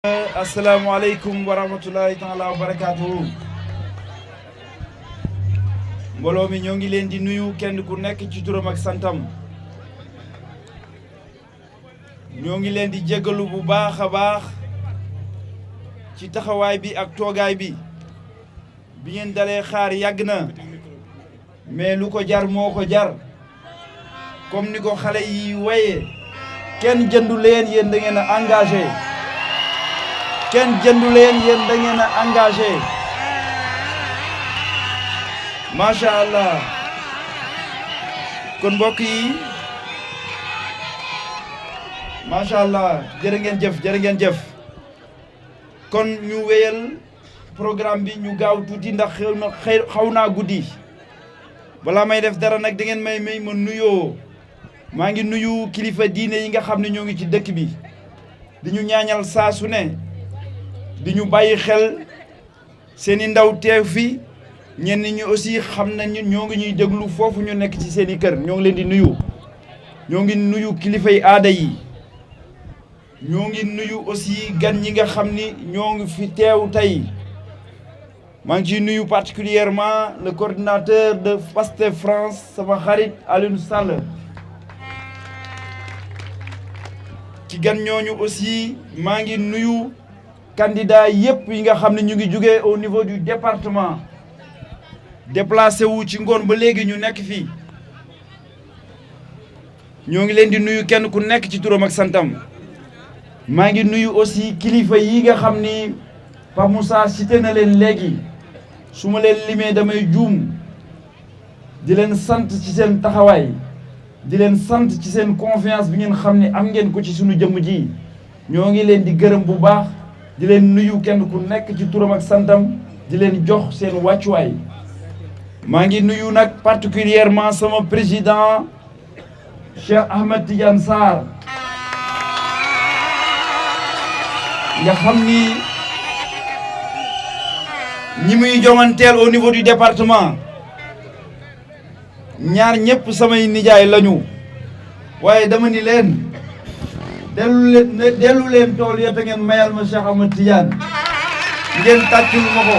asalaamaaleykum wa rahmatulahi taala wa barakaatuhu mbooloo mi ñoo ngi leen di nuyu kenn ku nekk ci turam ak santam ñoo ngi leen di jéggalu bu baax a baax ci taxawaay bi ak toogaay bi bi ngeen dalee xaar yàgg na mais lu ko jar moo ko jar comme ni ko xale yi waye kenn jëndu leen yéen da ngeen a engagé kenn jëndu leen yéen da ngeen a engagé macha allah kon mbokk yi macha allah jërë ngeen jëf kon ñu wéyal programme bi ñu gaaw tuuti ndax xaw naa guddi balaa may def dara nag da ngeen may ma nuyoo maa ngi nuyu kilifa diine yi nga xam ne ñoo ngi ci dëkk bi di ñu ñaañal saa su ne di ñu bàyyi xel seeni ndaw teew fi ñenn ñi aussi xam nañu ñoo ngi ñuy déglu foofu ñu nekk ci seeni kër ñoo ngi leen di nuyu ñoo ngi nuyu kilifay aada yi ñoo ngi nuyu aussi gan ñi nga xam ni ñoo ngi fi teew tey maa ngi ciy nuyu particulièrement le coordinateur de Pastef France sama xarit Alioune Sall ci gan ñooñu aussi maa ngi nuyu candidat yépp yi nga xam ne ñu ngi jóge au niveau du département déplacé wu ci ngoon ba léegi ñu nekk fii ñoo ngi leen di nuyu kenn ku nekk ci turam ak santam maa ngi nuyu aussi kilifa yi nga xam ni Pape Moussa cité na leen léegi su ma leen limee damay juum di leen sant ci seen taxawaay di leen sant ci seen confiance bi ngeen xam ne am ngeen ko ci sunu jëmm ji ñoo ngi leen di gërëm bu baax di leen nuyu kenn ku nekk ci turam ak santam di leen jox seen wàccuwaay maa ngi nuyu nag particulièrement sama président Cheikh Ahmed Tidiane Sarr nga xam ni ñi muy jonganteel au niveau du département ñaar ñëpp samay nijaay lañu waaye dama ni leen dellu leen tool ya te ngeen mayal ma Cheikh Ahmed Tidiane ngeen tàccul ma ko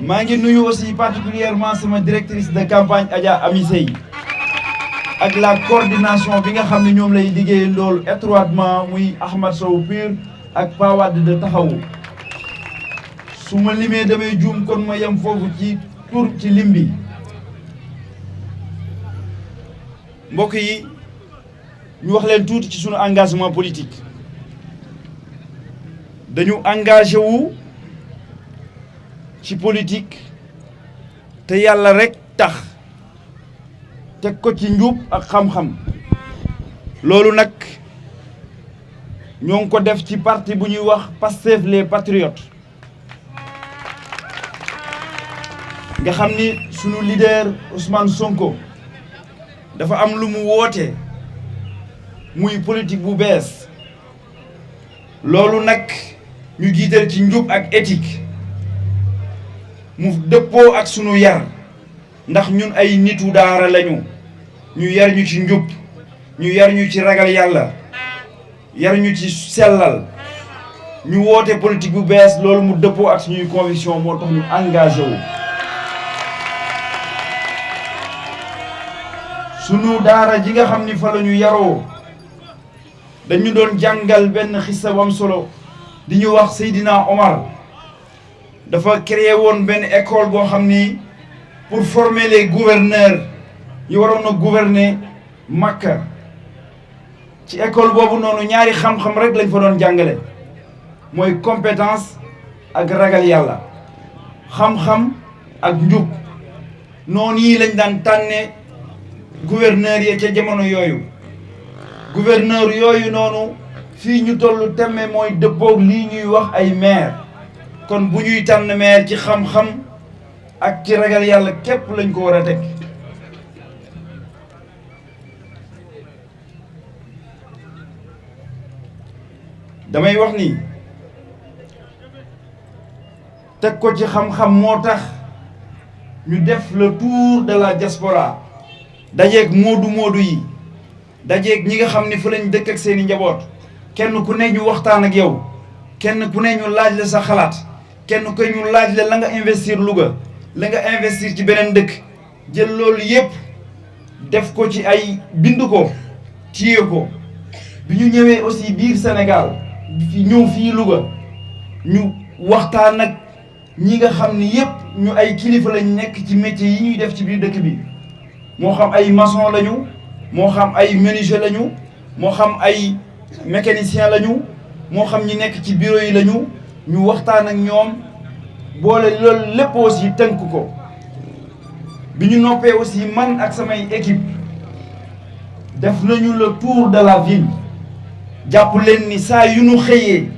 maa ngi nuyu aussi particulièrement sama directrice de campagne Adja Amy Seye ak la coordination bi nga xam ne ñoom lay liggéey loolu étroitement muy Ahmad Sow Pur ak Pawad de taxawu su ma limee damay juum kon ma yem foofu ci tur ci lim bi mbokk yi ñu wax leen tuuti ci sunu engagement politique dañu engagé wu ci politique te yàlla rekk tax teg ko ci njub ak xam-xam loolu nag ñoo ngi ko def ci parti bu ñuy wax Pastef les Patriotes nga xam ni sunu leader Ousmane Sonko dafa am lu mu woote muy politique bu bees loolu nag ñu jiital ci njub ak éthique mu dëppoo ak sunu yar ndax ñun ay nitu daara lañu ñu yar ñu ci njub ñu yar ñu ci ragal yàlla yar ñu ci sellal ñu woote politique bu bees loolu mu dëppoo ak suñuy conviction moo tax ñu engagé wu sunu daara ji nga xam ni fa la ñu yaroo dañu doon jàngal benn xissa bu am solo di ñu wax Seydina Omar dafa créé woon benn école boo xam ni pour former les gouverneurs yi waroon a gouverner Makka ci école boobu noonu ñaari xam-xam rek lañ fa doon jàngale mooy compétence ak ragal yàlla xam-xam ak njub noonu yi lañ daan tànne gouverneur yi ca jamono yooyu gouverneur yooyu noonu fii ñu tollu temme mooy dëppoog lii ñuy wax ay maire kon bu ñuy tànn maire ci xam-xam ak ci ragal yàlla képp lañ ko war a teg damay wax ni teg ko ci xam-xam moo tax ñu def le tour de la diaspora dajeeg moodu yi dajeeg ñi nga xam ni fa lañ dëkk ak seeni njaboot kenn ku ne ñu waxtaan ak yow kenn ku ne ñu laaj la sa xalaat kenn ku ne ñu laaj la nga investir Louga la nga investir ci beneen dëkk jël loolu yépp def ko ci ay bind ko téye ko bi ñu ñëwee aussi biir Sénégal fi ñëw fii Louga ñu waxtaan ak ñi nga xam ni yépp ñu ay kilifa lañ nekk ci métier yi ñuy def ci biir dëkk bi moo xam ay maçon lañu moo xam ay menuisier lañu moo xam ay mécanicien lañu moo xam ñi nekk ci bureau yi lañu ñu waxtaan ak ñoom boole loolu lépp aussi tënk ko bi ñu noppee aussi man ak samay équipe def nañu le tour de la ville jàpp leen ni saa yu ñu xëyee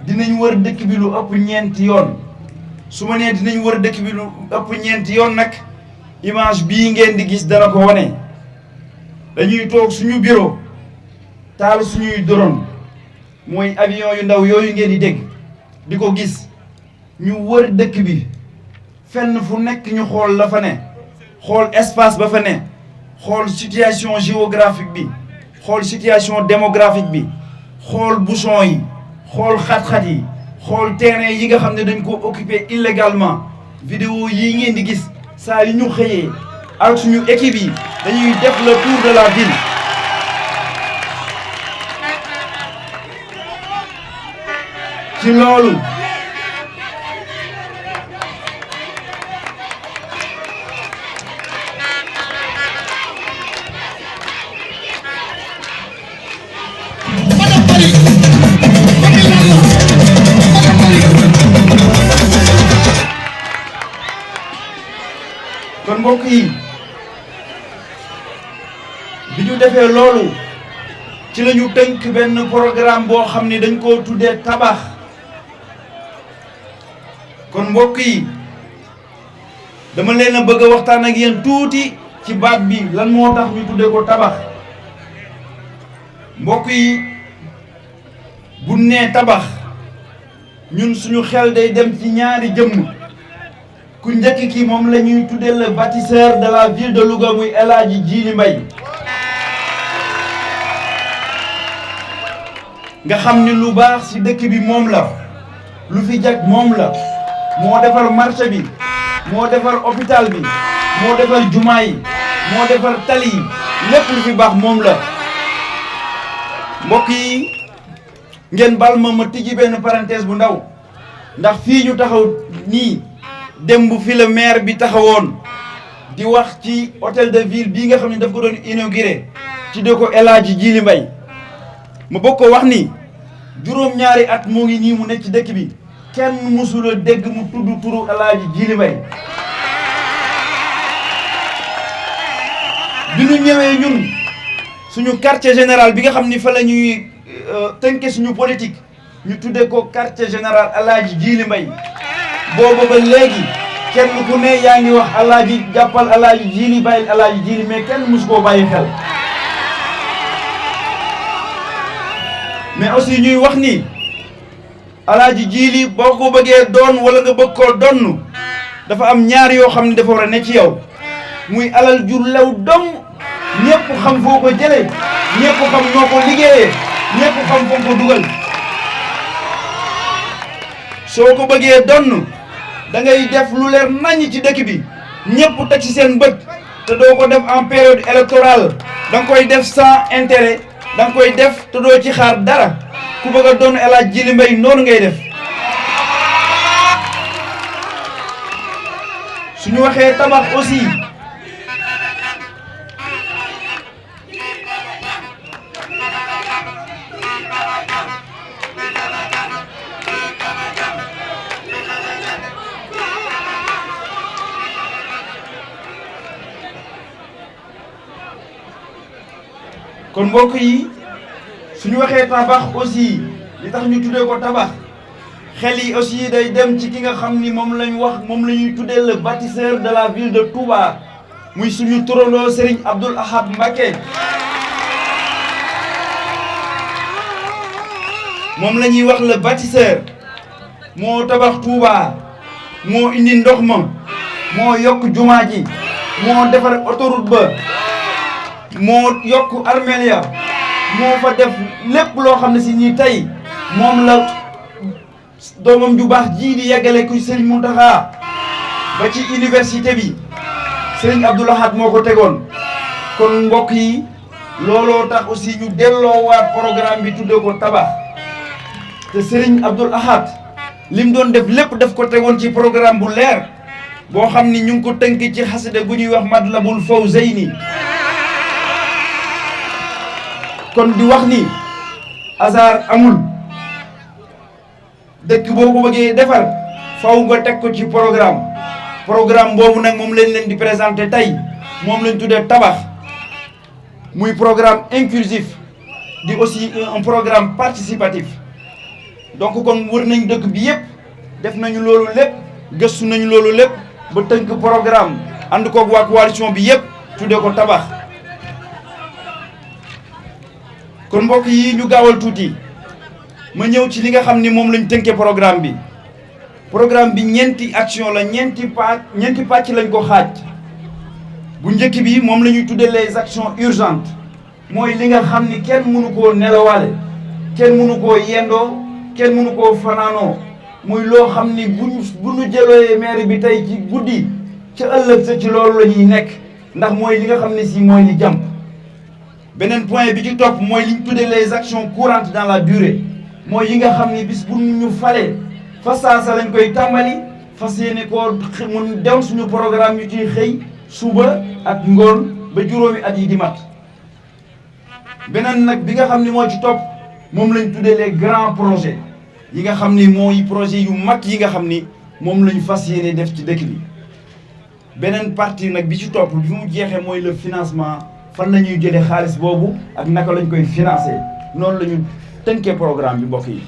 dinañ wër dëkk bi lu ëpp ñeenti yoon su ma nee dinañ wër dëkk bi lu ëpp ñeenti yoon nag image bii ngeen di gis dana ko wane dañuy toog suñu bureau taal suñuy drone mooy avion yu ndaw yooyu ngeen di dégg di ko gis ñu wër dëkk bi fenn fu nekk ñu xool la fa ne xool espace ba fa ne xool situation géographique bi xool situation démographique bi xool bouchon yi xool xat-xat yi xool terrain yi nga xam ne dañ ko occupé illégalement vidéo yii ngeen di gis saa yi ñu xëyee ak suñu équipe yi dañuy def le tour de la ville ci loolu kon mbokk yi bi ñu defee loolu ci la ñu tënk benn programme boo xam ni dañ koo tuddee tabax kon mbokk yi dama leen a bëgg a waxtaan ak yéen tuuti ci baat bi lan moo tax ñu tuddee ko tabax mbokk yi bu nee tabax ñun suñu xel day dem ci ñaari jëmm ku njëkk ki moom la ñuy tuddee le bâtisseur de la ville de Louga muy El Hadji Djily Mbaye nga xam ni lu baax ci dëkk bi moom la lu fi jag moom la moo defar marché bi moo defar hôpital bi moo defar jumaa yi moo defar tali yi lépp lu fi baax moom la mbokk yi ngeen bal ma tijji benn parenthèse bu ndaw ndax fii ñu taxaw nii démb fi la maire bi taxawoon di wax ci hôtel de ville bii nga xam ne daf ko doon inauguré ci de ko El Hadji Djily Mbaye ma bokk ko wax ni juróom-ñaari at moo ngi nii mu nekk ci dëkk bi kenn mësula dégg mu tudd turu El Hadji Djily Mbaye bi ñu ñëwee ñun suñu quartier général bi nga xam ni fa la ñuy tënke suñu politique ñu tuddee ko quartier général El Hadji Djily Mbaye boobu ba léegi kenn ku ne yaa ngi wax El Hadji jàppal El Hadji Djily bàyyil El Hadji Djily mais kenn mësu koo bàyyi xel mais aussi ñuy wax ni El Hadji Djily boo ko bëggee doon wala nga bëgg koo donn dafa am ñaar yoo xam ne dafa war a ne ci yow muy alal jur lew dong ñëpp xam foo ko jëlee ñëpp xam noo ko liggéeyee ñëpp xam foo ko dugal soo ko bëggee donn da ngay def lu leer naññ ci dëkk bi ñëpp teg ci seen bët te doo ko def en période électorale da nga koy def sans intérêt da nga koy def te doo ci xaar dara ku bëgg a doon El Hadji Djily Mbaye noonu ngay def suñu waxee tabax aussi kon mbokk yi suñu waxee tabax aussi li tax ñu tuddee ko tabax xel yi aussi day dem ci ki nga xam ni moom lañ wax moom la ñuy tuddee le bâtisseur de la ville de Touba muy suñu turandoo Serigne Abdoul Ahad Mbacké moom la ñuy wax le bâtisseur moo tabax Touba moo indi ndox ma moo yokk jumaa ji moo defar autoroute ba moo yokk armeel ya moo fa def lépp loo xam ne si nii tey moom la doomam ju baax jii di yeggale ku Serigne Mountakha ba ci université bi Serigne Abdoul Ahad moo ko tegoon. kon mbokk yi looloo tax aussi ñu delloowaat programme bi tuddee ko tabax te Serigne Abdoul Ahad lim doon def lépp daf ko tegoon ci programme bu leer boo xam ni ñu ngi ko tënk ci xasida gu ñuy wax Matlabul Fawzayni kon di wax ni hasard amul dëkk boo ko bëggee defar faw nga teg ko ci programme boobu nag moom lañ leen di présenter tey moom lañ tuddee tabax muy programme inclusif di aussi un programme participatif donc kon wër nañ dëkk bi yëpp def nañu loolu lépp gëstu nañu loolu lépp ba tënk programme ànd koog waa coalition bi yëpp tuddee ko tabax kon mbokk yi ñu gaawal tuuti ma ñëw ci li nga xam ni moom lañ tënkee programme bi ñeenti action la ñeenti pàcc lañ ko xaaj bu njëkk bi moom la ñuy tuddee les actions urgentes mooy li nga xam ni kenn mënu koo nelawaale kenn mënu koo yendoo kenn mënu koo fanaanoo muy loo xam ni bu ñu jëlee maire bi tey ci guddi ca ëllëg sa ci loolu la ñuy nekk ndax mooy li nga xam ne si mooy li jàmp beneen point bi ci topp mooy li ñu tuddee les actions courantes dans la durée mooy yi nga xam ni bis bu ñu falee fa saasa lañ koy tàmbali fas yéene koo mun dem suñu programme ñu ciy xëy suba ak ngoon ba juróomi at yi di mat beneen nag bi nga xam ni moo ci topp moom lañ tuddee les grands projets yi nga xam ni mooy projet yu mag yi nga xam ni moom lañ fas yéene def ci dëkk bi beneen partie nag bi ci topp bi mu jeexee mooy le financement fan la ñuy jëlee xaalis boobu ak naka lañ koy financer noonu la ñu tënkee programme bi mbokk yi.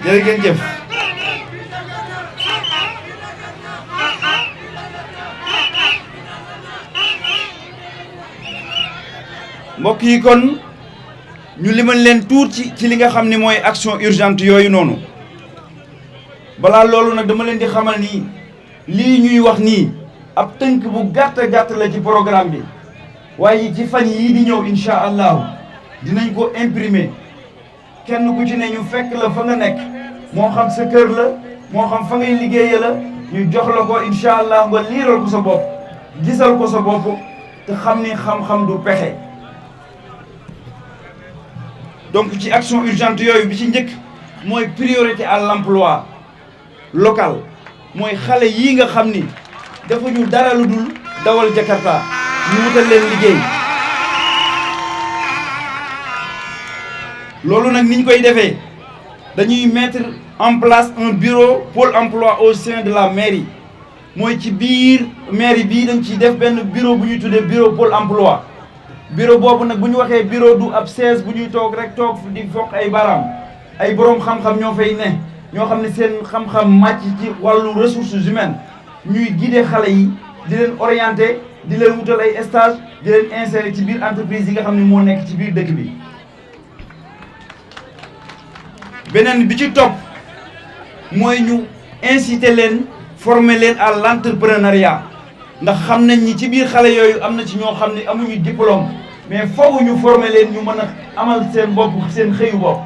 jërë ngeen jëf mbokk yi kon ñu limal leen tuur ci li nga xam ni mooy action urgente yooyu noonu balaa loolu nag dama leen di xamal ni lii ñuy wax nii ab tënk bu gàtt la ci programme bi waaye ci fan yii di ñëw incha allahu dinañ ko imprimer kenn ku ci ne ñu fekk la fa nga nekk moo xam sa kër la moo xam fa ngay liggéeye la ñu jox la ko incha allah nga liiral ko sa bopp gisal ko sa bopp te xam ni xam-xam du pexe donc ci action urgente yooyu bi ci njëkk mooy priorité à l'emploi local mooy xale yii nga xam ni dafa ñu dara lu dul dawal Jakarta ñu wutal leen liggéey loolu nag niñ koy defee dañuy mettre en place un bureau pôle emploi au sein de la mairie mooy ci biir mairie bii dañ ciy def benn bureau bu ñuy tuddee bureau pôle emploi bureau boobu nag bu ñu waxee bureau du ab siège bu ñuy toog rek toog di fokk ay baaraam ay boroom xam-xam ñoo fay ne ñoo xam ne seen xam-xam màcc ci wàllu ressources humaines ñuy guider xale yi di leen orienter di leen wutal ay stage di leen insérer ci biir entreprise yi nga xam ne moo nekk ci biir dëkk bi. beneen bi ci topp mooy ñu inciter leen former leen à l'entrepreneuriat ndax xam nañ ni ci biir xale yooyu am na ci ñoo xam ne amuñu diplôme mais foofu ñu former leen ñu mën a amal seen bopp seen xëyu bopp.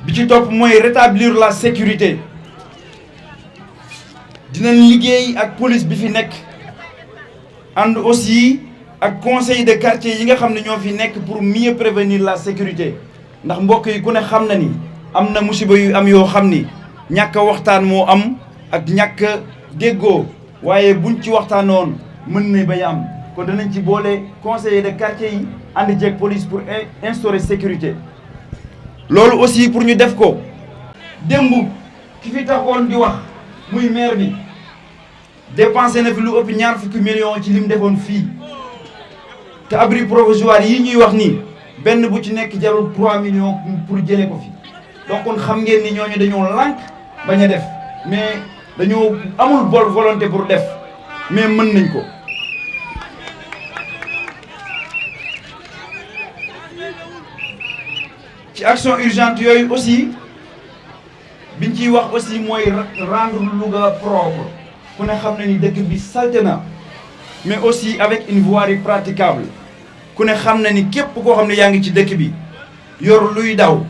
bi ci topp mooy rétablir la sécurité dinañ liggéey ak police bi fi nekk ànd aussi ak conseil de quartier yi nga xam ne ñoo fi nekk pour mieux prévenir la sécurité ndax mbokk yi ku ne xam na ni am na musiba yu am yoo xam ni ñàkk a waxtaan moo am ak ñàkk a déggoo waaye buñ ci waxtaanoon mën na bañ a am kon danañ ci boole conseiller de quartier yi ànd jeeg police pour instaurer sécurité. loolu aussi pour ñu def ko démb ki fi taxoon di wax muy maire bi dépensé na fi lu ëpp 20 millions ci li mu defoon fii te abri provisoire yi ñuy wax nii benn bu ci nekk jarul 3 millions pour jëlee ko fi donc kon xam ngeen ni ñooñu dañoo lànk bañ a def mais dañoo amul volonté pour def mais mën nañ ko. ci action urgente yooyu aussi biñ ciy wax aussi mooy rendre Louga propre ku ne xam na ni dëkk bi salte na mais aussi avec une voirie praticable ku ne xam na ni képp koo xam ne yaa ngi ci dëkk bi yor luy daw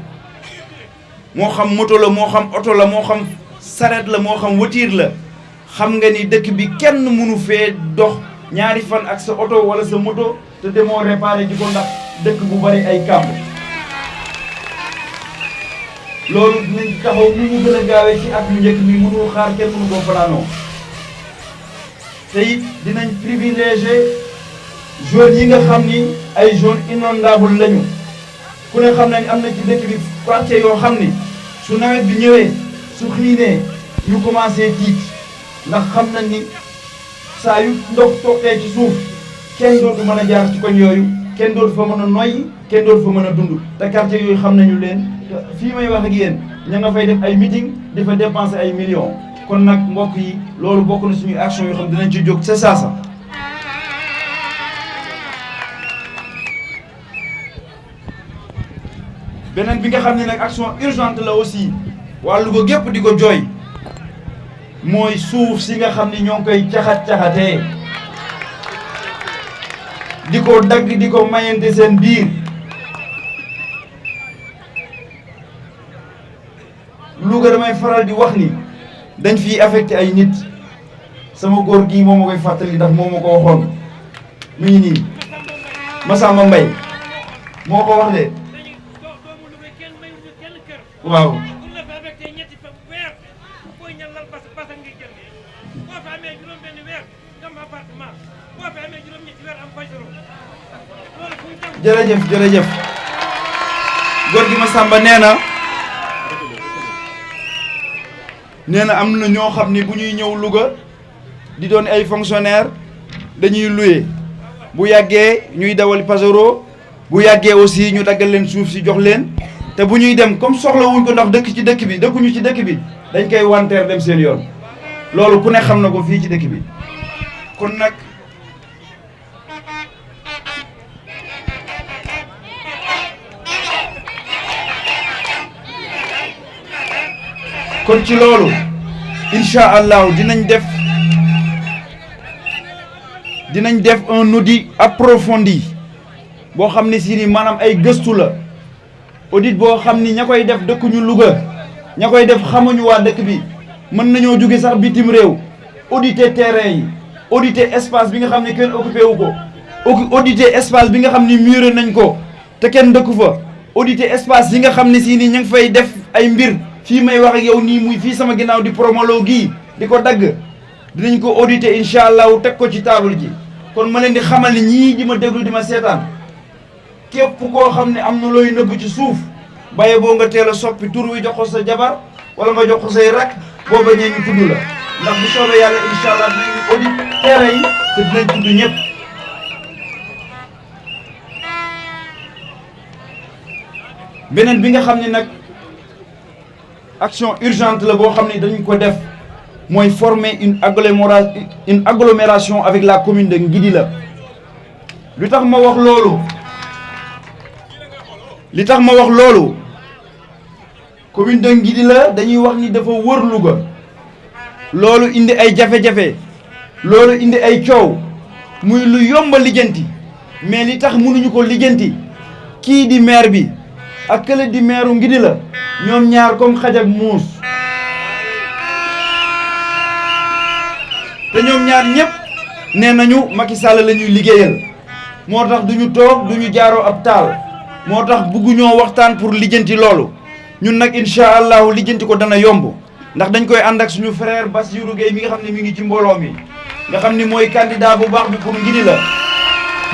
moo xam moto la moo xam oto la moo xam saret la moo xam voiture la xam nga ni dëkk bi kenn mënu fee dox ñaari fan ak sa oto wala sa moto te demoo réparé ji ko ndax dëkk bu bari ay kàmb loolu dinañ taxaw ni mu gën a gaawee ci at mu njëkk mi mënul xaar kenn mënu koo fanaanoo te it dinañ privilégié zones yi nga xam ni ay zones inondables lañu ku ne xam na ni am na ci dëkk bi quartier yoo xam ni su nawet bi ñëwee su xiinee ñu commencé tiit ndax xam na ni saa yu ndox toqee ci suuf kenn dootu mën a jaar ci koñ yooyu kenn dootu fa mën a noyyi kenn dootu fa mën a dund te quartier yooyu xam nañu leen fii may wax ak yéen ña nga fay def ay meeting di fa dépenser ay millions kon nag mbokk yi loolu bokk na suñuy action yoo xam dinañ ci jóg c'est ça. beneen bi nga xam ne nag action urgente la aussi waa Louga gépp di ko jooy mooy suuf si nga xam ni ñoo ngi koy caxat-caxatee di ko dagg di ko mayante seen biir Louga damay faral di wax ni dañ fiy affecté ay nit sama góor gii moo ma koy fàttali ndax moo ma ko waxoon mi ngi nii Massamba Mbaye moo ko wax de waaw jërëjëf góor gi Massamba nee na am na ñoo xam ni bu ñuy ñëw Louga di doon ay fonctionnaire dañuy loué bu yàggee ñuy dawal Pajero bu yàggee aussi ñu daggal leen suuf si jox leen te bu ñuy dem comme soxla wuñ ko ndax dëkk ci dëkk bi dëkkuñu ci dëkk bi dañ koy wanteer dem seen yoon loolu ku ne xam na ko fii ci dëkk bi kon nag kon ci loolu incha allahu dinañ def un audit approfondi boo xam ne si ni maanaam ay gëstu la audit boo xam ni ña koy def dëkkuñu Louga ña koy def xamuñu waa dëkk bi mën nañoo jóge sax bitim réew auditer terrain yi auditer espace bi nga xam ne kenn occupé wu ko auditer espace bi nga xam ni muré nañ ko te kenn dëkku fa auditer espace yi nga xam ne si ni ña ngi fay def ay mbir fii may wax ak yow nii muy fii sama ginnaaw di promolo gii di ko dagg dinañ ko auditer incha allahu teg ko ci table ji kon ma leen di xamal ni ñii di ma déglu di ma seetaan képp koo xam ne am na looy nëbb ci suuf baye boo nga teel a soppi tur wi jox ko sa jabar wala nga jox ko say rak boo bañee ñu tudd la ndax bu soobee yàlla incha allah dinañu audit terrain yi te dinañ tudd ñëpp. beneen bi nga xam ne nag action urgente la boo xam ne dañu ko def mooy former une agglomération avec la commune de Ngidila li tax ma wax loolu commune de Ngidila dañuy wax ni dafa wër Louga loolu indi ay jafe-jafe loolu indi ay coow muy lu yomba lijjanti mais li tax mënuñu ko lijjanti kii di maire bi ak kële di maire Ngidila ñoom ñaar comme xaj ak muus te ñoom ñaar ñëpp nee nañu Macky Sall la ñuy liggéeyal moo tax duñu toog duñu jaaroo ab taal moo tax bëgguñoo waxtaan pour lijjanti loolu ñun nag incha allahu lijjanti ko dana yomb ndax dañ koy ànd ak suñu frère Bassirou Gueye mi nga xam ne mi ngi ci mbooloo mi nga xam ni mooy candidat bu baax bi pour Ngidila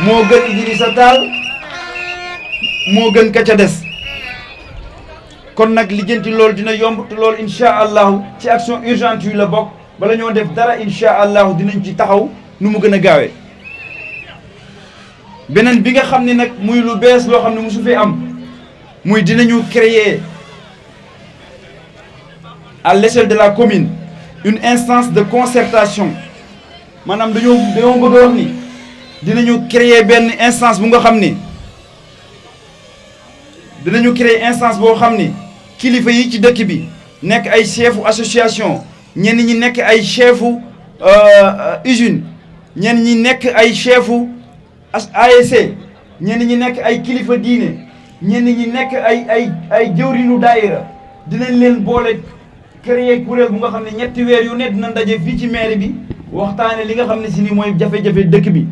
moo gën Idrissa Tall moo gën ka ca des kon nag lijjanti loolu dina yomb te loolu incha allahu ci action urgente yi la bokk bala ñoo def dara incha allahu dinañ ci taxaw nu mu gën a gaawee beneen bi nga xam ne nag muy lu bees loo xam ne mosu fi am muy dinañu créer à l'échelle de la commune une instance de concertation maanaam dañoo bëgg a wax ni dinañu créer benn instance bu nga xam ni dinañu créer instance boo xam ni kilifa yi ci dëkk bi nekk ay chefu association ñenn ñi nekk ay chefu usine ñenn ñi nekk ay chefu ASC ñenn ñi nekk ay kilifa diine ñenn ñi nekk ay jëwrinu daayira dinañ leen boole créer kuréel bu nga xam ne ñetti weer yu ne dina ndaje fii ci mairie bi waxtaane li nga xam ne si ni mooy jafe-jafe dëkk bi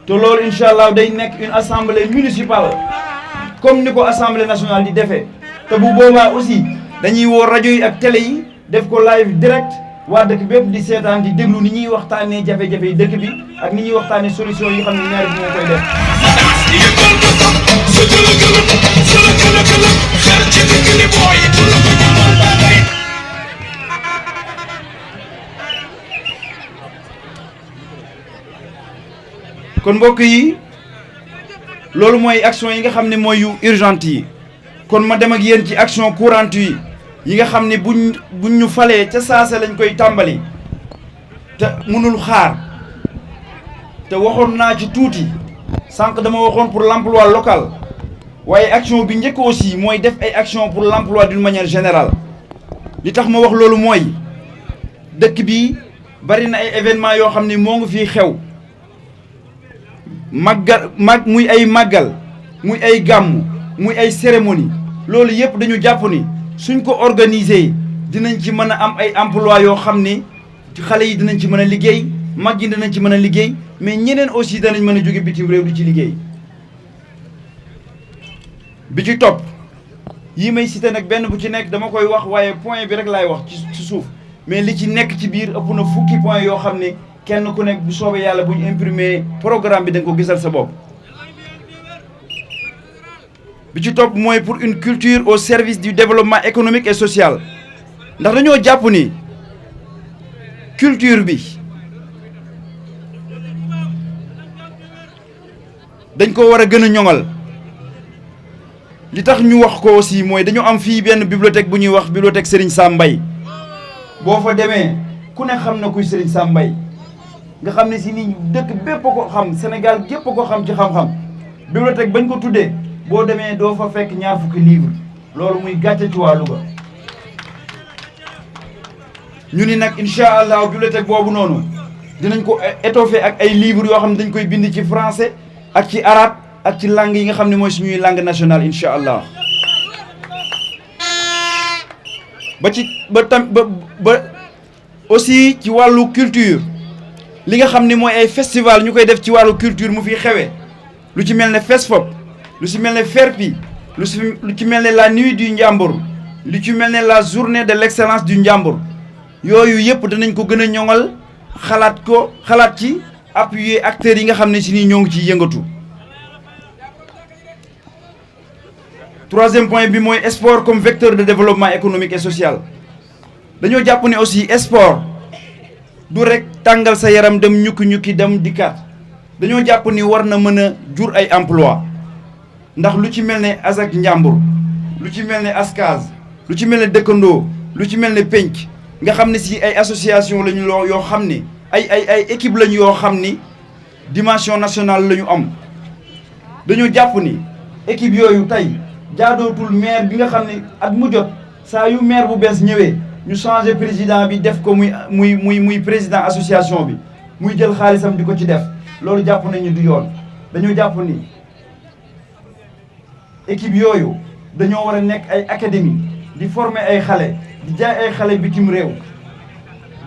te loolu incha allah day nekk une assemblée municipale comme ni ko assemblée nationale di defee te bu boobaa aussi dañuy woo rajo yi ak télé yi def ko live direct waa dëkk bépp di seetaan di déglu ni ñuy waxtaanee jafe-jafe yi dëkk bi ak ni ñuy waxtaanee solution yi xam ne maire bi moo koy def. kon mbokk yi loolu mooy action yi nga xam ne mooy yu urgente yi kon ma dem ak yéen ci action courante yi nga xam ne buñ ñu falee ca saasa lañ koy tàmbali te mënul xaar te waxoon naa ci tuuti sànq dama waxoon pour l'emploi local waaye action bi njëkk aussi mooy def ay action pour l'emploi d'une manière générale li tax ma wax loolu mooy dëkk bi bari na ay événements yoo xam ne moo ngi fii xew muy ay màggal muy ay gàmmu muy ay cérémonie loolu yëpp dañu jàpp ni suñ ko organiser dinañ ci mën a am ay emploi yoo xam ni xale yi dinañ ci mën a liggéey mag yi dinañ ci mën a liggéey mais ñeneen aussi danañ mën a jóge bitim réew di ci liggéey bi ci topp yi may cité nag benn bu ci nekk dama koy wax waaye point bi rek laay wax ci suuf mais li ci nekk ci biir ëpp na fukki point yoo xam ne kenn ku nekk bu soobee yàlla bu ñu imprimer programme bi da nga ko gisal sa bopp bi ci topp mooy pour une culture au service du développement économique et social ndax dañoo jàpp ni culture bi dañ ko war a gën a ñoŋal li tax ñu wax ko aussi mooy dañu am fii benn bibliothèque bu ñuy wax bibliothèque Serigne Sam Mbaye boo fa demee ku ne xam na kuy Serigne Sam Mbaye nga xam ne si ni dëkk bépp ko xam Sénégal gépp ko xam ci xam-xam bibliothèque bañ ko tuddee boo demee doo fa fekk ñaar fukki livre loolu muy gàcce ci waa Louga ñu ni nag incha allah bibliothèque boobu noonu dinañ ko étoffer ak ay livres yoo xam ne dañ koy bind ci français ak ci arabe ak ci langue yi nga xam ne mooy suñuy langue nationale incha allah ba aussi ci wàllu culture li nga xam ne mooy ay festival ñu koy def ci wàllu culture mu fi xewee lu ci mel ne FESFOP lu ci mel ne FERPI lu ci mel ne la nuit du Njàmbur lu ci mel ne la journée de l'excellence du Njàmbur yooyu yëpp danañ ko gën a ñoŋal xalaat ci appuyer acteurs yi nga xam ne si nii ñoo ngi ciy yëngatu. Troisième point bi mooy sport comme vecteur de développement économique et social dañoo jàpp ne aussi sport du rek tàngal sa yaram dem ñukki dem dikkaat dañoo jàpp ni war na mën a jur ay emploi ndax lu ci mel ne Azak Njàmbur lu ci mel ne Askaz lu ci mel ne dëkkandoo lu ci mel ne penc nga xam ne si ay association lañu yoo xam ni ay équipe lañu yoo xam ni dimension nationale la ñu am dañoo jàpp ni équipe yooyu tey jaadootul maire bi nga xam ne at mu jot saa yu maire bu bees ñëwee ñu changé président bi def ko muy président association bi muy jël xaalisam di ko ci def loolu jàpp nañu du yoon dañoo jàpp ni équipe yooyu dañoo war a nekk ay académie di former ay xale di jaay ay xale bitim réew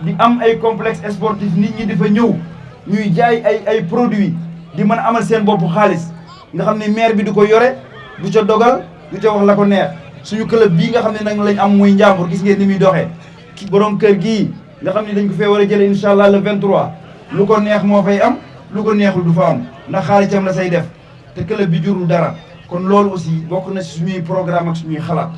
di am ay complexe sportif nit ñi dafa ñëw ñuy jaay ay produits di mën a amal seen bopp xaalis nga xam ne maire bi du ko yore du ca dogal du ca wax la ko neex suñu club bii nga xam ne nag lañ am muy Njàmbur gis ngeen ni muy doxee borom kër gii nga xam ne dañ ko fee war a jëlee incha allah le 23 lu ko neex moo fay am lu ko neexul du fa am ndax xaalisam la say def te club bi jurul dara kon loolu aussi bokk na si suñuy programme ak suñuy xalaat.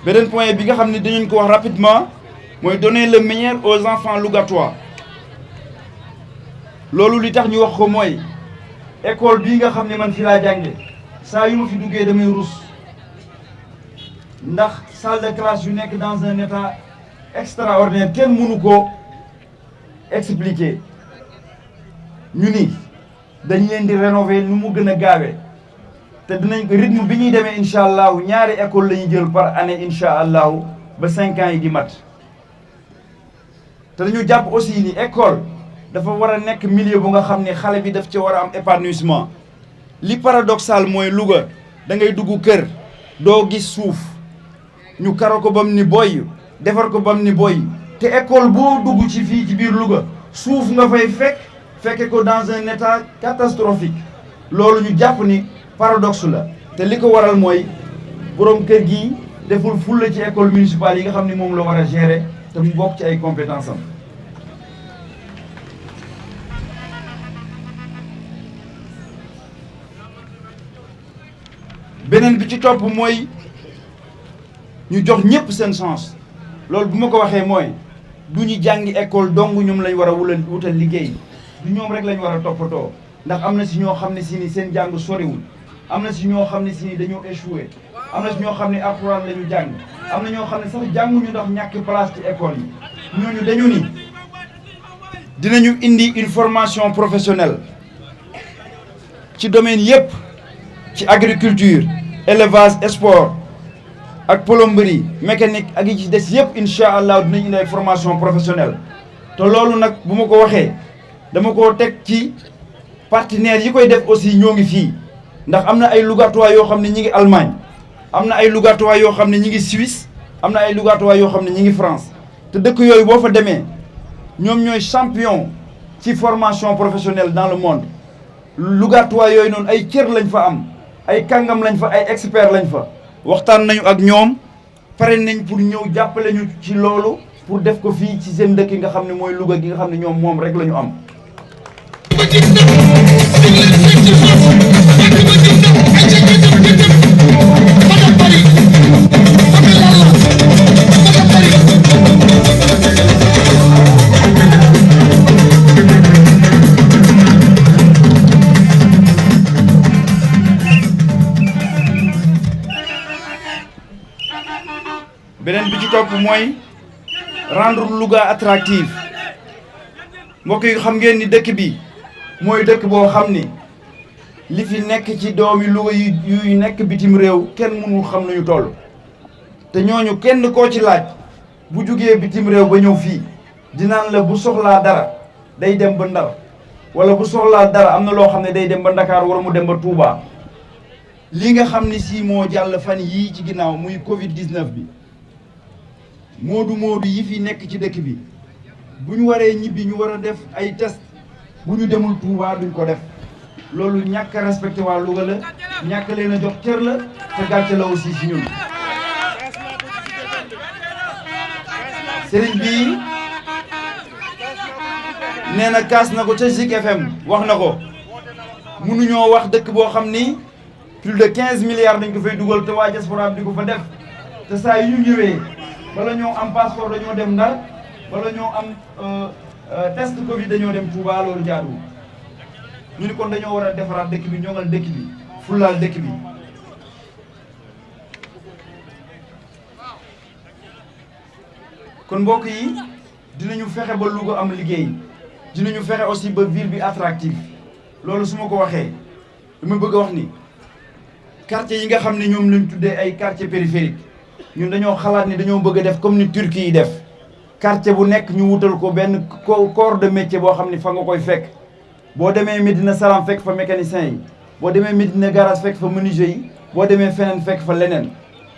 beneen point bi nga xam ne dañu ko wax rapidement mooy donner le meilleur aux enfants lougatois loolu li tax ñu wax ko mooy école bii nga xam ne man fi laa jànge saa yu ma fi duggee damay rus ndax salle de classe yu nekk dans un état extraordinaire kenn mënu ko expliquer ñu ni dañ leen di rénover nu mu gën a gaawee te dinañ ko rythme bi ñuy demee incha allahu ñaari école la ñuy jël par année incha allahu ba 5 ans yi di mat te dañu jàpp aussi ni école dafa war a nekk milieu bu nga xam ne xale bi daf ci war a am épanouissement li paradoxal mooy Louga da ngay dugg kër doo gis suuf ñu karo ko bam ni boy defar ko bam ni boy te école boo dugg ci fii ci biir Louga suuf nga fay fekke ko dans un état catastrophique loolu ñu jàpp ni paradoxe la te li ko waral mooy borom kër gi deful fulla ci école municipale yi nga xam ne moom la war a gérer te mu bokk ci ay compétence am beneen bi ci topp mooy ñu jox ñëpp seen chance loolu bu ma ko waxee mooy du ñu jàngi école dong ñoom lañ war a wutal liggéey du ñoom rek lañ war a toppatoo ndax am na si ñoo xam ne si ni seen jàng soriwul am na si ñoo xam ne si ni dañoo échoué am na si ñoo xam ne alxuraan la ñu jàng am na ñoo xam ne sax jànguñu ndax ñàkk place ci école yi ñooñu dañu ni dinañu indi une formation professionnelle ci domaine yëpp ci agriculture élevage sport ak plomberie mécanique ak yi ci des yëpp incha allah dinañ indi ay formation professionnelle te loolu nag bu ma ko waxee dama koo teg ci partenaires yi koy def aussi ñoo ngi fii ndax am na ay lougatois yoo xam ne ñi ngi Allemagne am na ay lougatois yoo xam ne ñi ngi Suisse am na ay lougatois yoo xam ne ñi ngi France te dëkk yooyu boo fa demee ñoom ñooy champion ci formation professionnelle dans le monde lougatois yooyu noonu ay cër lañ fa am ay kàngam lañ fa ay expert lañ fa waxtaan nañu ak ñoom pare nañ pour ñëw jàppale ñu ci loolu pour def ko fii ci seen dëkk yi nga xam ne mooy Louga gi nga xam ne ñoom moom rek la ñu am beneen bi ci topp mooy rendre Louga attractive mbokk yi xam ngeen ni dëkk bi mooy dëkk boo xam ni li fi nekk ci doomi Louga yu nekk bitim réew kenn mënul xam nañu toll te ñooñu kenn koo ci laaj bu jugee bitim réew ba ñëw fii dinaan la bu soxlaa dara day dem ba Ndar wala bu soxlaa dara am na loo xam ne day dem ba Ndakaar wala mu dem ba Touba li nga xam ni si moo jàll fan yii ci ginnaaw muy Covid 19 bi moodu yi fi nekk ci dëkk bi bu ñu waree ñibbi ñu war a def ay test bu ñu demul Touba duñ ko def loolu ñàkk a respecté waa Louga la ñàkk leen a jox cër la te gàcce la aussi si ñun. sëriñ bi nee na kaas na ko ca Zik FM wax na ko mënuñoo wax dëkk boo xam ni plus de 15 milliards dañ ko fay dugal te waa diaspora di ko fa def te saa yu ñu ñëwee bala ñoo am passeport dañoo dem Ndar bala ñoo am test Covid dañoo dem Touba loolu jaadu ñu ni kon dañoo war a defaraat dëkk bi ñoŋal dëkk bi fullaal dëkk bi. kon mbokk yi dinañu fexe ba Louga am liggéey dinañu fexe aussi ba ville bi attractive loolu su ma ko waxee dama bëgg a wax ni quartier yi nga xam ne ñoom lañ tuddee ay quartier périphérique ñun dañoo xalaat ni dañoo bëgg a def comme ni Turquie yi def quartier bu nekk ñu wutal ko benn corps de métier boo xam ni fa nga koy fekk boo demee Médina Salam fekk fa mécanicien yi boo demee Médina Garage fekk fa menuisier yi boo demee feneen fekk fa leneen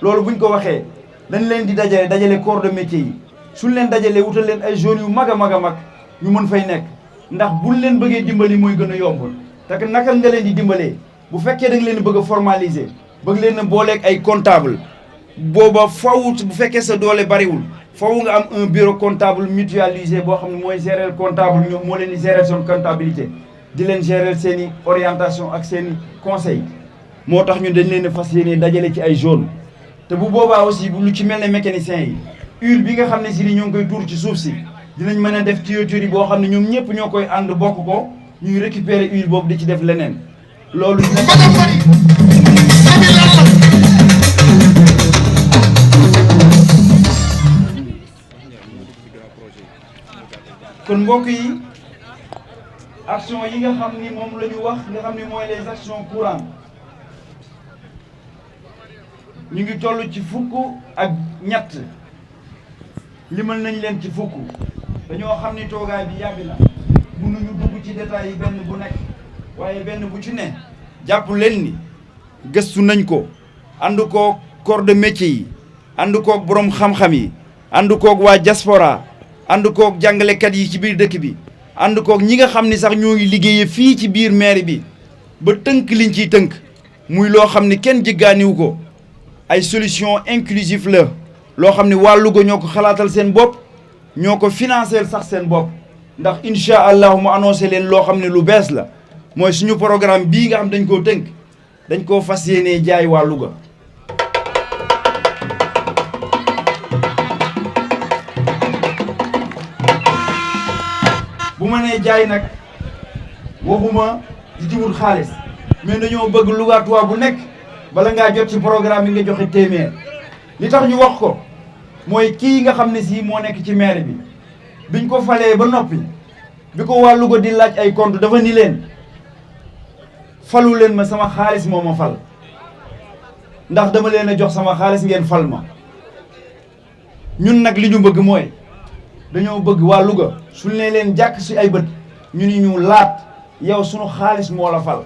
loolu buñ ko waxee dañ leen di dajale corps de métier yi suñ leen dajalee wutal leen ay zones yu mag a mag a mag ñu mën fay nekk ndax buñ leen bëggee dimbali mooy gën a yomb te naka nga leen di dimbalee bu fekkee da nga leen bëgg a formaliser bëgg leen a booleeg ay comptable booba faw bu fekkee sa doole bariwul faw nga am un bureau comptable mutualisé boo xam ne mooy gérer comptable ñoom moo leen di gérer son comptabilité di leen gérer seen i orientation ak seen i conseil moo tax ñun dañ leen a fas yéene dajale ci ay zone te bu boobaa aussi bu lu ci mel ne mécanicien yi huile bi nga xam ne si ni ñoo ngi koy tuur ci suuf si dinañ mën a def tuyauterie boo xam ne ñoom ñëpp ñoo koy ànd bokk ko ñuy récupérer huile boobu di ci def leneen loolu dina kon mbokk yi action yi nga xam ni moom la ñu wax nga xam ni mooy les actions courantes ñu ngi toll ci fukk ak ñett limal nañ leen ci fukk dañoo xam ni toogaay bi yàgg na mënuñu dugg ci détails yi benn bu nekk waaye benn bu ci ne jàpp leen ni gëstu nañ ko ànd koog corps de métier yi ànd koog borom xam-xam yi ànd koog waa diaspora ànd koog jàngalekat yi ci biir dëkk bi ànd koog ñi nga xam ni sax ñoo ngi liggéeyee fii ci biir mairie bi ba tënk liñ ciy tënk muy loo xam ni kenn jéggaaniwu ko ay solution inclusive la loo xam ni waa Louga ñoo ko xalaatal seen bopp ñoo ko financé sax seen bopp ndax incha allah mu annoncé leen loo xam ne lu bees la mooy suñu programme bii nga xam dañ koo tënk dañ koo fas yéenee jaay waa Louga bu ma nee jaay nag waxuma di ci wut xaalis mais dañoo bëgg Lougaatois bu nekk bala ngaa jot ci programme bi nga joxe téeméer li tax ñu wax ko mooy kii nga xam ne si moo nekk ci maire bi biñ ko falee ba noppi bi ko waa Louga di laaj ay compte dafa ni leen falu leen ma sama xaalis moo ma fal ndax dama leen a jox sama xaalis ngeen fal ma ñun nag li ñu bëgg mooy dañoo bëgg waa Louga suñ ne leen jàkk si ay bët ñu ni ñu laat yow sunu xaalis moo la fal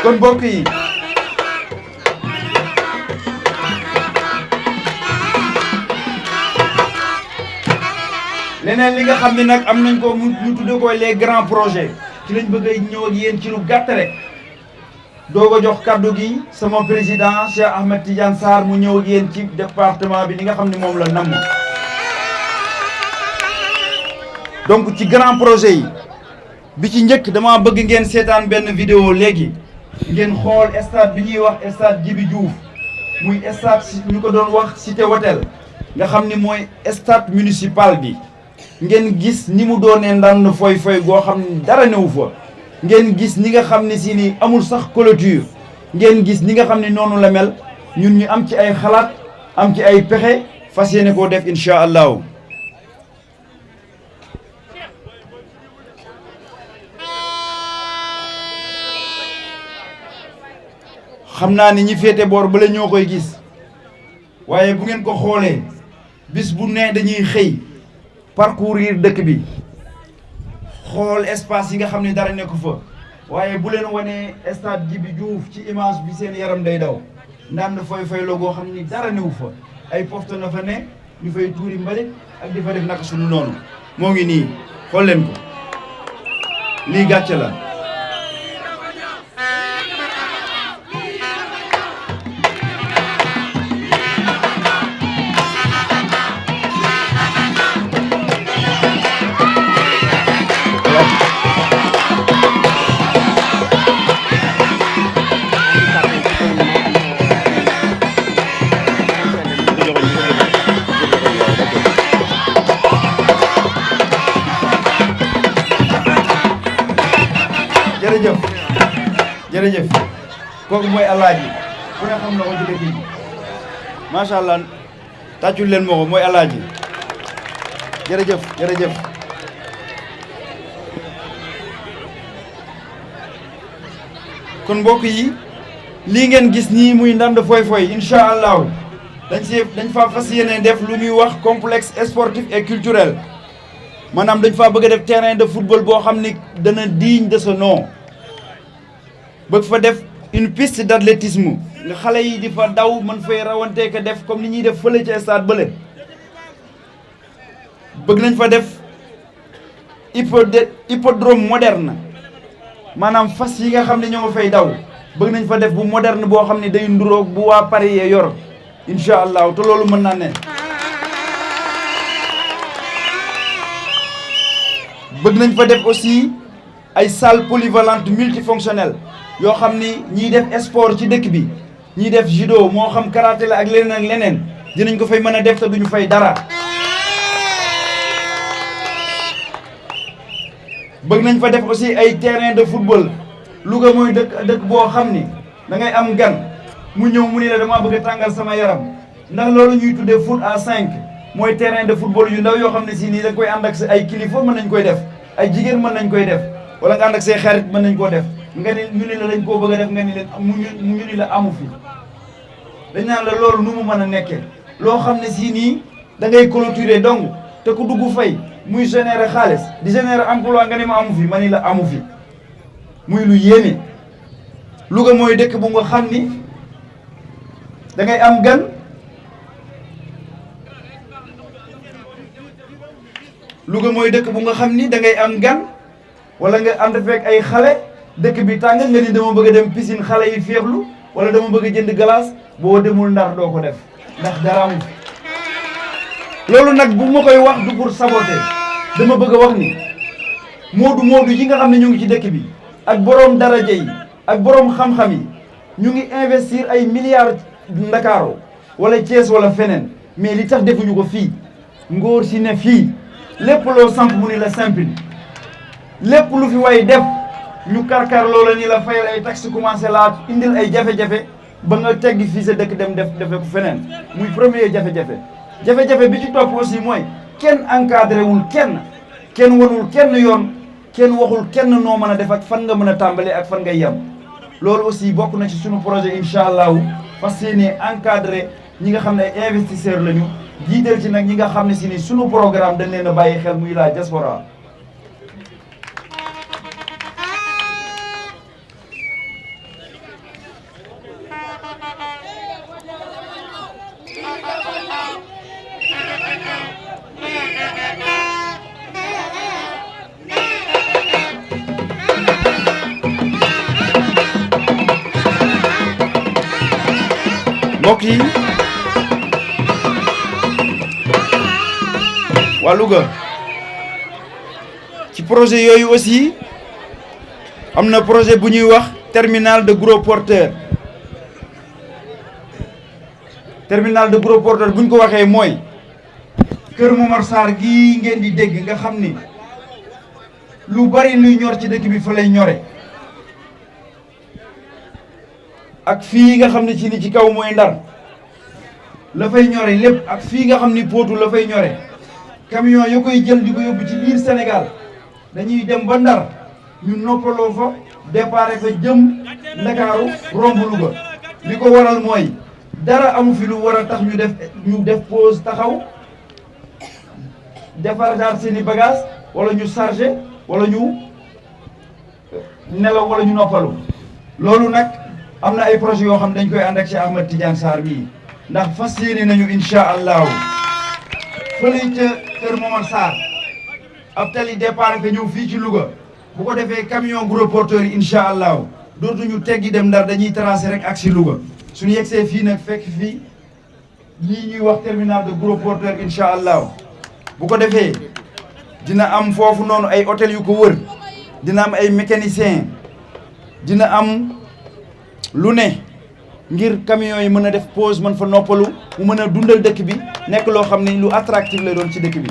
kon mbokk yi leneen li nga xam ne nag am nañ ko ñu tudde ko les grands projets ci lañ bëgg a ñëw ak yéen ci lu gàtt rek doog a jox kaddu gi sama président Cheikh Ahmed Tidiane Sarr mu ñëw ak yéen ci département bi li nga xam ne moom la namm donc ci grand projet yi bi ci njëkk dama bëgg ngeen seetaan benn vidéo léegi ngeen xool stade bi ñuy wax stade Djibi Diouf muy stade ñu ko doon wax cité hôtel nga xam ni mooy stade municipal bi ngeen gis ni mu doonee ndànn foy foy goo xam ni dara newu fa ngeen gis ni nga xam ne si ni amul sax clôture ngeen gis ni nga xam ne noonu la mel ñun ñu am ci ay xalaat am ci ay pexe fas yéene koo def incha allahu xam naa ni ñi féete boor bala ñoo koy gis waaye bu ngeen ko xoolee bis bu ne dañuy xëy parcourir dëkk bi xool espace yi nga xam ne dara nekku fa waaye bu leen wanee stade Djibi Diouf ci image bi seen yaram day daw ndaan foy foy la goo xam ni dara newu fa ay poste na fa ne ñu fay tuuri mbalit ak di fa def naka suñu noonu moo ngi nii xool leen ko lii gàcce la jërëjëf kooku mooy alaaji ku ne xam na ko ci dëkk yi macha allah tàccul leen moo ko mooy alaaji jërëjëf jërëjëf kon mbokk yi lii ngeen gis nii muy ndand foy foy incha allahu dañ fa fas yéene def lu muy wax complexe sportif et culturel maanaam dañ faa bëgg a def terrain de football boo xam ni dana digne de ce nom bëgg fa def une piste d'athlétisme nga xale yi di fa daw mën fay rawante ka def comme ni ñuy def fële ci stade bële bëgg nañ fa def hippodrome moderne maanaam fas yi nga xam ne ñoo nga fay daw bëgg nañ fa def bu moderne boo xam ne day nduroog bu waa Paris yee yor incha allah te loolu mën naa ne bëgg nañ fa def aussi ay salle polyvalente multifonctionnelle yoo xam ni ñiy def sport ci dëkk bi ñiy def judo moo xam karaté la ak leneen dinañ ko fay mën a def te duñu fay dara bëgg nañ fa def aussi ay terrain de football Louga mooy dëkk boo xam ni da ngay am gan mu ñëw mu ne la damaa bëgg a tàngal sama yaram ndax loolu ñuy tuddee foot à 5 mooy terrain de football yu ndaw yoo xam ne si nii da nga koy ànd ak ay kilifa mën nañ koy def ay jigéen mën nañ koy def wala nga ànd ak say xarit mën nañ koo def nga ni ñu ni la dañ koo bëgg a def nga ni leen ñu ni la amu fi dañ naan la loolu nu mu mën a nekkee loo xam ne si nii da ngay clôturer donc te ku dugg fay muy générer xaalis di générer emploi nga ni ma amu fi ma ni la amu fi muy lu yéeme Louga mooy dëkk bu nga xam ni da ngay am gan Louga mooy dëkk bu nga xam ni da ngay am gan wala nga ànd fekk ay xale dëkk bi tàng nga ni dama bëgg a dem piscine xale yi féexlu wala dama bëgg a jënd glace boo demul Ndar doo ko def ndax dara amu loolu nag bu ma koy wax du pour saboter dama bëgg a wax ni moodu yi nga xam ne ñu ngi ci dëkk bi ak boroom daraja yi ak boroom xam-xam yi ñu ngi investir ay milliards Ndakaaru wala Thiès wala feneen mais li tax defuñu ko fii ngóor si ne fii lépp loo samp mu ni la simple lépp lu fi way def ñu karkar loola ni la fayal ay taxes commencé laa indil ay jafe-jafe ba nga teggi fii sa dëkk dem defe ko feneen muy premier jafe-jafe bi ci topp aussi mooy kenn encadré wul kenn wanul kenn yoon kenn waxul kenn noo mën a def ak fan nga mën a tàmbalee ak fan ngay yem loolu aussi bokk na ci sunu projet incha allahu fas yéene encadré ñi nga xam ne ay investisseurs lañu jiital ci nag ñi nga xam ne si ni sunu programme dañ leen a bàyyi xel muy la diaspora mbokk yi waa Louga ci projet yooyu aussi am na projet bu ñuy wax terminal de gros porteur bu ñu ko waxee mooy Kër Momar Sarr gii ngeen di dégg nga xam ni lu bari luy ñor ci dëkk bi fa lay ñore ak fii nga xam ne ci ni ci kaw mooy Ndar la fay ñore lépp ak fii nga xam ni Potou la fay ñore camion yo koy jël di ko yóbbu ci biir Sénégal dañuy dem ba Ndar ñu noppaloo fa déparé fa jëm Ndakaaru romb Louga li ko waral mooy dara amu fi lu war a tax ñu def pause taxaw defar seeni bagage wala ñu chargé wala ñu nelaw wala ñu noppalu loolu nag am na ay projet yoo xam dañ koy ànd ak Cheikh Ahmed Tidiane Sarr mii ndax fas yéene nañu incha allahu fële ca Kër Momar Sarr ab tali départ fa ñëw fii ci Louga bu ko defee camion gros porteur yi incha allahu dootuñu teggi dem Ndar dañuy tracé rek ak si Louga suñu yegsee fii nag fekk fii lii ñuy wax terminal de gros porteur incha allahu bu ko defee dina am foofu noonu ay hôtel yu ko wër dina am ay mécanicien dina am lu ne ngir camion yi mën a def pause mën fa noppalu mu mën a dundal dëkk bi nekk loo xam ne lu attractif lay doon ci dëkk bi.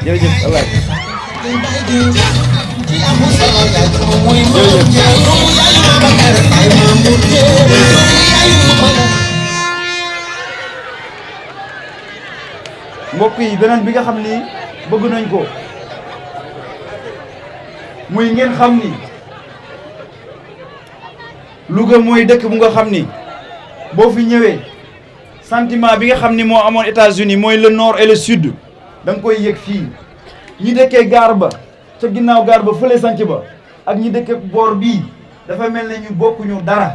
jërëjëf Allah mbokk yi beneen bi nga xam ni bëgg nañ ko muy ngeen xam ni Louga mooy dëkk bu nga xam ni boo fi ñëwee sentiment bi nga xam ni moo amoon États-Unis mooy le nord et le sud da nga koy yëg fii ñi dëkkee gaar ba ca ginnaaw gaar ba fële sanc ba ak ñi dëkkee boor bii dafa mel ne ñu bokkuñu dara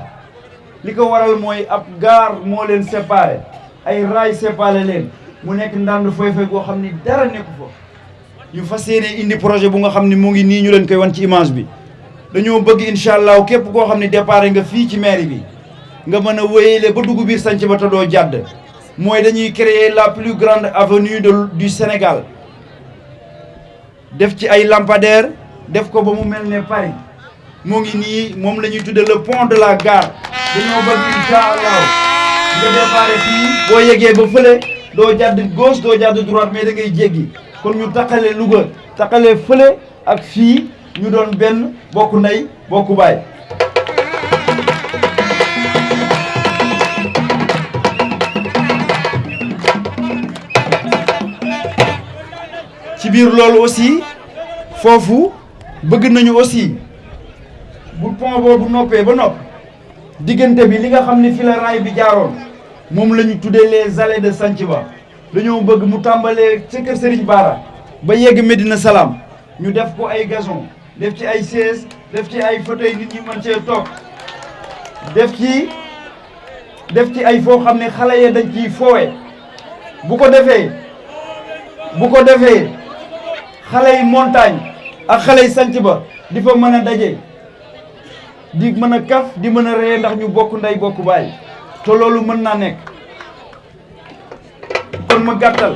li ko waral mooy ab gaar moo leen séparé ay raay séparé leen mu nekk ndànd foy-foy goo xam ni dara nekku fa ñu fas yéene indi projet bu nga xam ni mu ngi nii ñu leen koy wan ci image bi dañoo bëgg incha allah képp koo xam ne départ nga fii ci mairie bi nga mën a wéyale ba dugg biir sanc ba te doo jàdd mooy dañuy créer la plus grande avenue du Sénégal def ci ay lampadaires def ko ba mu mel ne Paris moo ngi nii moom la ñuy tudde le pont de la gare dañoo bëgg incha allah nga départ fii boo yeggee ba fële doo jàdd gauche doo jàdd droite mais da ngay jéggi kon ñu taqale Louga taqale fële ak fii ñu doon benn bokk ndey bokk baay ci biir loolu aussi foofu bëgg nañu aussi bu pont boobu noppee ba nopp diggante bi li nga xam ne fi la raay bi jaaroon moom la ñu tuddee les allées de Santhiaba dañoo bëgg mu tàmbalee ca kër Serigne Bara ba yegg Medina Salaam ñu def ko ay gazon def ci ay chaise def ci ay fauteuil nit ñi mën cee toog def ci ay foo xam ne xale ya dañ ciy foowe bu ko defee xale yi montagne ak xale yi Santhiaba di fa mën a daje di mën a kaf di mën a ree ndax ñu bokk ndey bokk baay te loolu mën naa nekk kon ma gàttal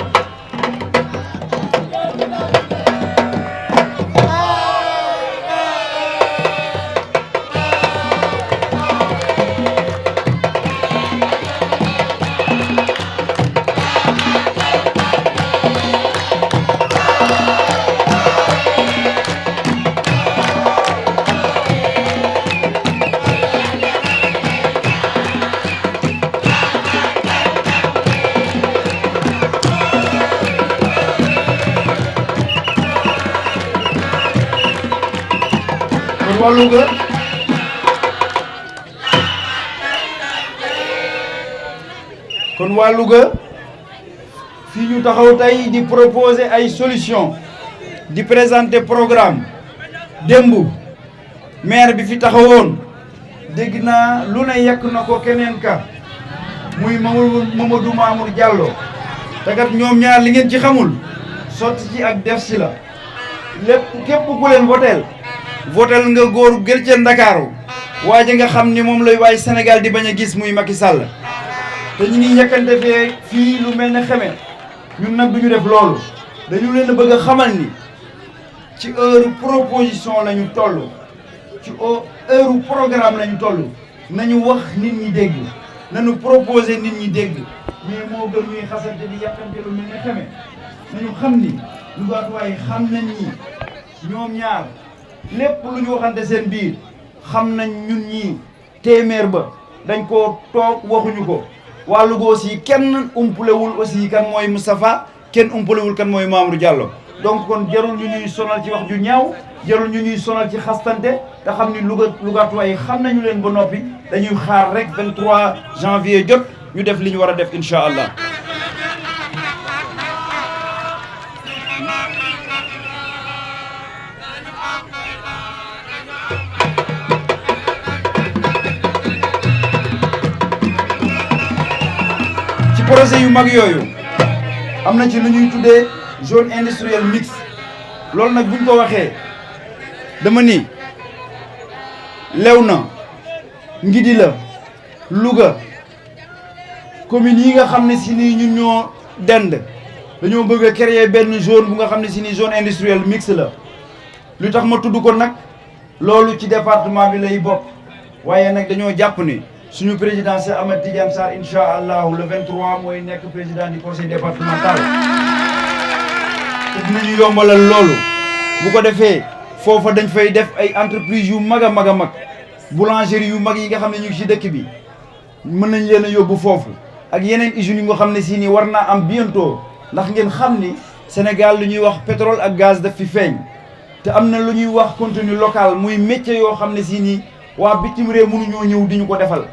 Louga kon waa Louga fii ñu taxaw tey di proposer ay solution di présenter programme démb maire bi fi taxawoon dégg naa lu ne yekk na ko keneen ka muy Mamadou Mamour Diallo te kat ñoom ñaar li ngeen ci xamul sotti ci ak def si la lépp képp ku leen votel nga góor gër ca Ndakaaru waaye nga xam ni moom lay waay Sénégal di bañ a gis muy Macky Sall te ñu ngi ñekkante fii lu mel ne xeme ñun nag duñu def loolu dañu leen bëgg a xamal ni ci heure proposition la ñu toll ci heure programme la ñu toll nañu wax nit ñi dégg nañu proposer nit ñi dégg mais moo gën ñuy xasante di yàqante lu mel ne xeme nañu xam ni lu baat waaye xam nañ ni ñoom ñaar lépp lu ñu waxante seen biir xam nañ ñun ñii téeméer ba dañ koo toog waxuñu ko waa Louga aussi kenn umpulewul aussi kan mooy Moustapha kenn umpulewul kan mooy Mamour Diallo donc kon jarul ñu ñuy sonal ci wax ju ñaaw jarul ñu ñuy sonal ci xastante te xam ni Lougatois xam nañu leen ba noppi dañuy xaar rek 23 janvier jot ñu def li ñu war a def incha allah. projet yu mag yooyu am na ci lu ñuy tuddee zone industrielle mixte loolu nag buñ ko waxee dama ni Léona Ngidila Louga commune yi nga xam ne si nii ñun ñoo dend dañoo bëgg a créer benn zone bu nga xam ne si nii zone industrielle mixte la lu tax ma tudd ko nag loolu ci département bi lay bokk waaye nag dañoo jàpp ni suñu président Cheikh Ahmed Tidiane Sarr incha allahu le 23 mooy nekk président du conseil départemental te dinañu yombalal loolu bu ko defee foofa dañ fay def ay entreprise yu mag a mag a mag boulangerie yu mag yi nga xam ne ñu ngi ci dëkk bi mën nañ leen a yóbbu foofu ak yeneen usines yi nga xam ne si nii war naa am bientôt ndax ngeen xam ni Sénégal lu ñuy wax pétrole ak gaz daf fi feeñ te am na lu ñuy wax contenu local muy métier yoo xam ne si nii waa bitim réew mënuñoo ñëw di ñu ko defal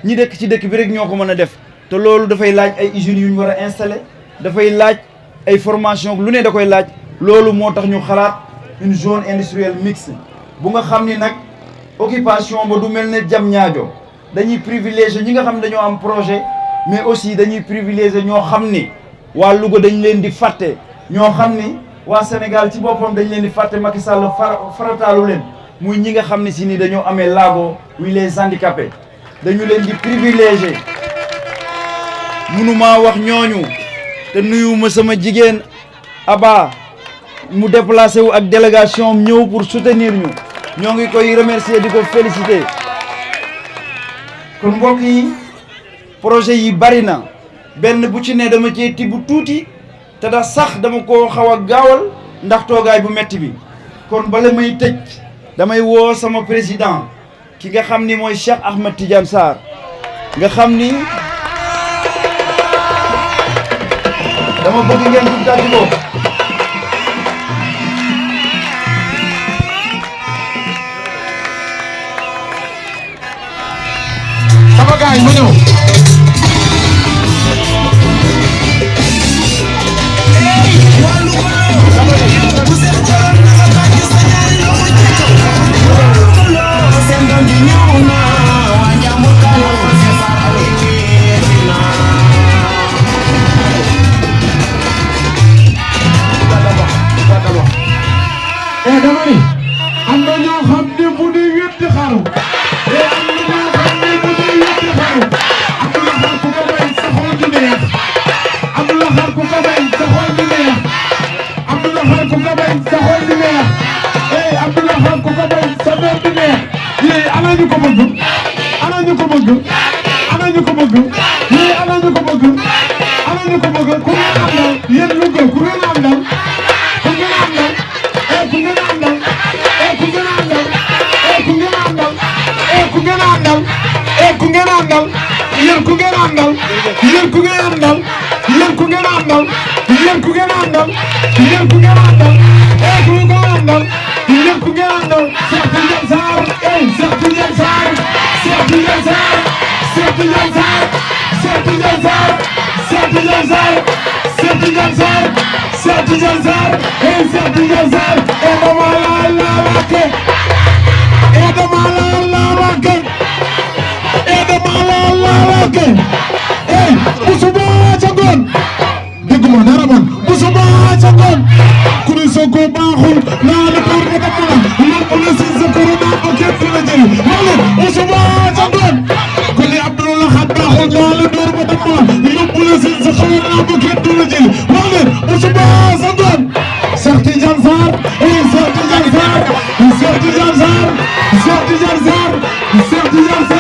ñi dëkk ci dëkk bi rek ñoo ko mën a def te loolu dafay laaj ay usines yu ñu war a installer dafay laaj ay formation lu ne da koy laaj loolu moo tax ñu xalaat une zone industrielle mixte bu nga xam ni nag occupation ba du mel ne Diamniadio dañuy privilégier ñi nga xam ne dañoo am projet mais aussi dañuy privilégier ñoo xam ni waa Louga dañ leen di fàtte ñoo xam ni waa Sénégal ci boppam dañ leen di fàtte Macky Sall farataalu leen muy ñi nga xam ne si ni dañoo amee laago muy les handicapés dañu leen di privilégier mënumaa wax ñooñu te nuyuma sama jigéen Aba mu déplacé wu ak délégation ñëw pour soutenir ñu ñoo ngi koy remercier di ko féliciter kon mbokk yi projet yi bari na benn bu ci ne dama cee tibb tuuti te da sax dama ko xaw a gaawal ndax toogaay bu metti bi kon bala may tëj damay woo sama président ki nga xam ni mooy Cheikh Ahmed Tidiane Sarr nga xam ni dama bëgg ngeen jug tàcc ko sama gaay ma ñëw dama ni am na ñoo xam ne bu ñuy wetti xaru am na ñoo xam ne bu ñuy wetti xaru am na xar ku ko bay sa xol di neex am na xar ku ko bay sa xol di neex am na xar ku ko bay sa xol di neex am na xar ku ko bay sa doom di neex yéen ana ñu ko bëgg ana ñu ko bëgg ana ñu ko bëgg yéen ana ñu ko bëgg ana ñu ko bëgg ku ngeen àndal yéen lu ko ku ngeen àndal ku ngeen àndal ku ngeen àndal ku ngeen àndal ku ngeen àndal ku ngeen àndal ku ngeen àndal yéen ku ngeen àndal yéen ku ngeen àndal yéen ku ngeen àndal yéen ku ngeen àndal yéen ku ngeen àndal ku ngeen àndal yéen ku ngeen àndal Cheikh Tidiane Sarr Cheikh Tidiane Sarr Cheikh Tidiane Sarr Cheikh Tidiane Sarr Cheikh Tidiane Sarr Cheikh Tidiane Sarr Cheikh Tidiane Sarr Cheikh Tidiane Sarr Cheikh Tidiane Sarr dama la wake dama la wake dama la wake bu suba ca ngoon dégguma dara man bu suba ca ngoon ku ne soo ko baaxul naa la pour nga dama la lépp la si sa corona ba kenn du la jël wala bu suba ca ngoon ku ne Abdoulaye Khat baaxul naa la door ba dama la lépp la si sa corona ba kenn du la jël wala bu suba ca ngoon Cheikh Tidiane Sarr Cheikh Tidiane Sarr Cheikh Tidiane Sarr Cheikh Tidiane Sarr Cheikh Tidiane Sarr